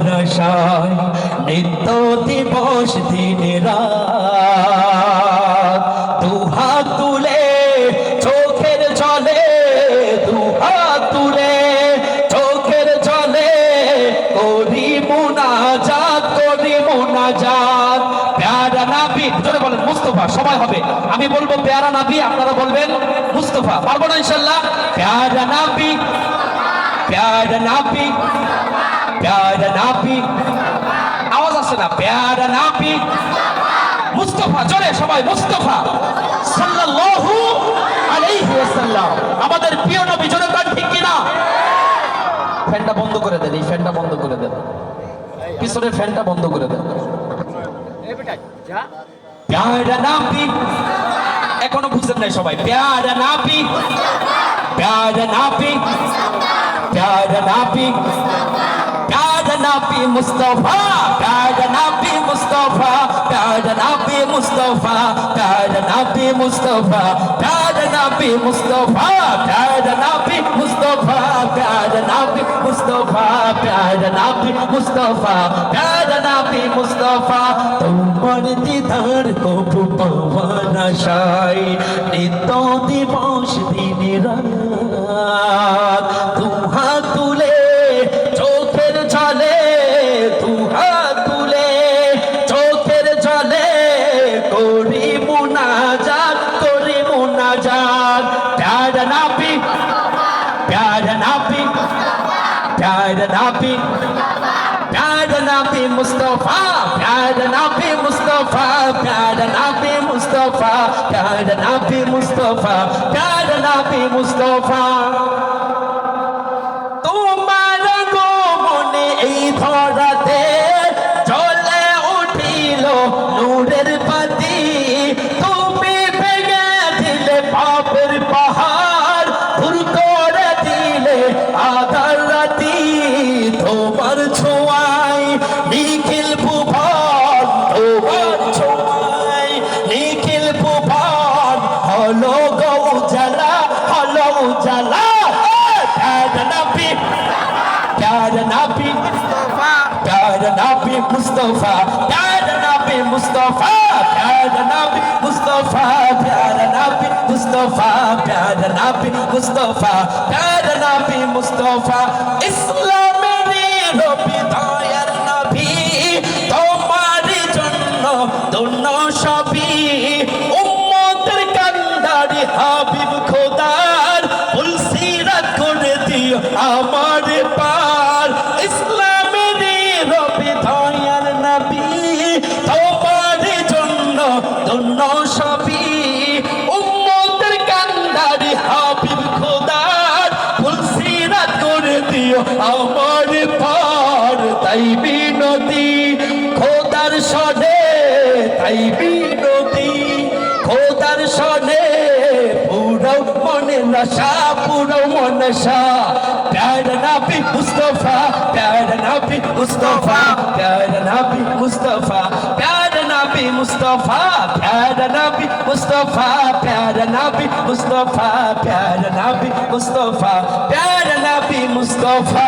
নশায় নিত্য দিবস দিন রাত দুহাত তুলে চোখের জলে দুহাত তুলে চোখের জলে করি মুনাজাত প্যারা নবী জোরে বলেন মুস্তাফা সবাই হবে আমি বলবো প্যারা নবী আপনারা বলবেন মুস্তাফা পারবো না ইনশাআল্লাহ প্যারা নবী প্যারা নবী প্যারা নবী আওয়াজ আসছে না প্যারা নবী মুস্তাফা জোরে সবাই মুস্তাফা সাল্লাল্লাহু আলাইহি ওয়াসাল্লাম আমাদের প্রিয় নবী জোরে গান ঠিক কি না ফ্যানটা বন্ধ করে দেন এই ফ্যানটা বন্ধ করে দেন পিছনের ফ্যানটা বন্ধ করে দেন এই বেটা যা প্যারা নবী এখনো বুঝছেন না সবাই প্যারা নবী প্যারা নবী প্যারা নবী প্যারা নবী মুস্তাফা প্যারা নবী মুস্তাফা প্যারা নবী মুস্তাফা প্যারা নবী মুস্তাফা প্যারা নবী মুস্তাফা প্যারা নবী মুস্তাফা প্যারা নবী মুস্তাফা প্যারা নবী মুস্তাফা প্যারা নবী মুস্তাফা তোমার দিদার কবু পাওয়ার আশায় নিত্য দিবস দিন রাত দুহাত তুলে চোখের জলে দুহাত তুলে চোখের জলে করি মুনাজাত প্যারা নবী প্যারা নবী প্যারা নবী প্যারা নবী মুস্তাফা প্যারা নবী মুস্তাফা প্যারা নবী মুস্তাফা প্যারা নবী মুস্তাফা প্যারা নবী মুস্তাফা তোমার গোমনে এই ধরাতে জ্বলে উঠিল নূরের বাতি তুমি ভেঙে দিলে পাপের পাহাড় দূর করে দিলে আধার রাতি তোমার ছোঁয়ায় নিখিল ভুবন তোমার ছোঁয়ায় নিখিল ভুবন হলো গো উজালা হলো উজালা প্যারা নবী প্যারা নবী মুস্তাফা প্যারা নবী মুস্তাফা প্যারা নবী মুস্তাফা প্যারা নবী মুস্তাফা প্যারা নবী মুস্তাফা প্যারা নবী মুস্তাফা প্যারা নবী মুস্তাফা ইসলামের নবী দয়ার নবী তোমার জন্য ধন্য সবই উম্মতের কান্দারি হাবিব খোদার ফুলসিরাত করে দিও আমার পার ইসলামের নবী দয়ার নবী তোমার জন্য ধন্য সবই উম্মতের কান্দারি হাবিব খোদার ফুলসিরাত করে দিও আমার পার তাই বিনতি খোদার সনে তাই বিনতি খোদার সনে পুরো মনে নশা পুরো মনসা প্যারা নবী মুস্তাফা প্যারা নবী মুস্তাফা প্যারা নবী মুস্তাফা প্যারা নবী মুস্তাফা প্যারা নবী মুস্তাফা প্যারা নবী মুস্তাফা প্যারা নবী মুস্তাফা প্যারা নবী মুস্তাফা